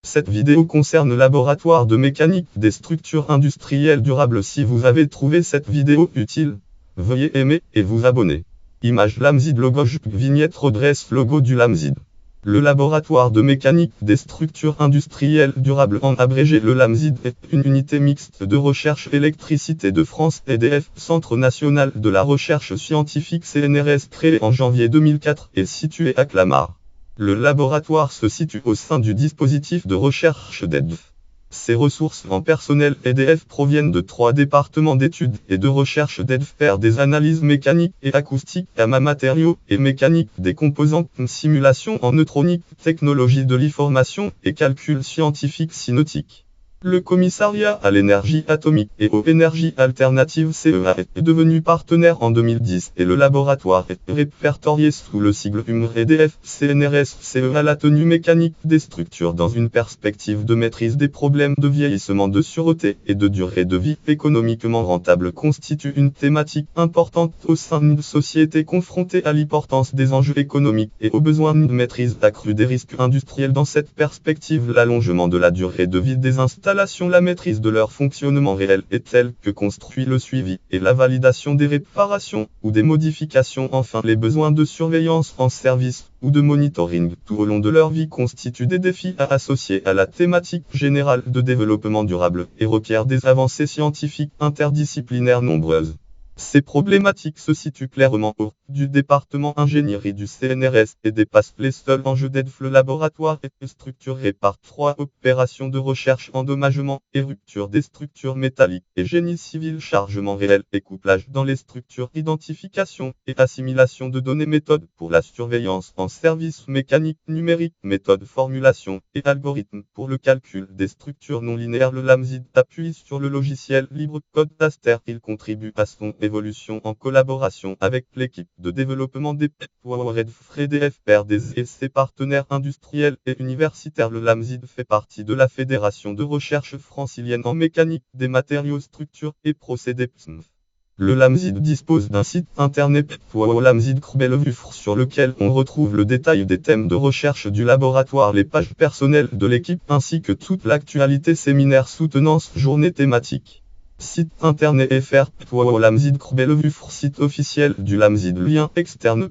Cette vidéo concerne le laboratoire de mécanique des structures industrielles durables. Si vous avez trouvé cette vidéo utile, veuillez aimer et vous abonner. Image Lamsid logo vignette redresse logo du Lamsid. Le laboratoire de mécanique des structures industrielles durables, en abrégé le Lamsid, est une unité mixte de recherche électricité de France EDF, Centre national de la recherche scientifique CNRS, créé en janvier 2004 et situé à Clamart. Le laboratoire se situe au sein du dispositif de recherche d'EDF. Ses ressources en personnel EDF proviennent de 3 départements d'études et de recherche d'EDF, faire des analyses mécaniques et acoustiques, gamma matériaux et mécanique des composants, simulation en neutronique, technologie de l'information et calcul scientifique synotique. Le commissariat à l'énergie atomique et aux énergies alternatives CEA est devenu partenaire en 2010 et le laboratoire est répertorié sous le sigle EDF CNRS CEA. La tenue mécanique des structures dans une perspective de maîtrise des problèmes de vieillissement, de sûreté et de durée de vie économiquement rentable constitue une thématique importante au sein d'une société confrontée à l'importance des enjeux économiques et aux besoins de maîtrise accrue des risques industriels. Dans cette perspective, l'allongement de la durée de vie des installations, la maîtrise de leur fonctionnement réel est telle que construit le suivi et la validation des réparations ou des modifications. Enfin, les besoins de surveillance en service ou de monitoring tout au long de leur vie constituent des défis à associer à la thématique générale de développement durable et requièrent des avancées scientifiques interdisciplinaires nombreuses. Ces problématiques se situent clairement au du département ingénierie du CNRS et dépassent les seuls enjeux d'EDF. Le laboratoire est structuré par 3 opérations de recherche: endommagement et rupture des structures métalliques et génie civil, chargement réel et couplage dans les structures, identification et assimilation de données, méthode pour la surveillance en service, mécanique numérique, méthode formulation et algorithme pour le calcul des structures non linéaires. Le Lamsid appuie sur le logiciel libre Codetaster. Il contribue à son évolution en collaboration avec l'équipe de développement des EDF, PRDS et ses partenaires industriels et universitaires. Le Lamsid fait partie de la Fédération de recherche francilienne en mécanique des matériaux, structures et procédés PSMF. Le Lamsid dispose d'un site internet Lamsid sur lequel on retrouve le détail des thèmes de recherche du laboratoire, les pages personnelles de l'équipe ainsi que toute l'actualité, séminaires, soutenances, journées thématiques. Site internet fr Lamsid site officiel du Lamsid, lien externe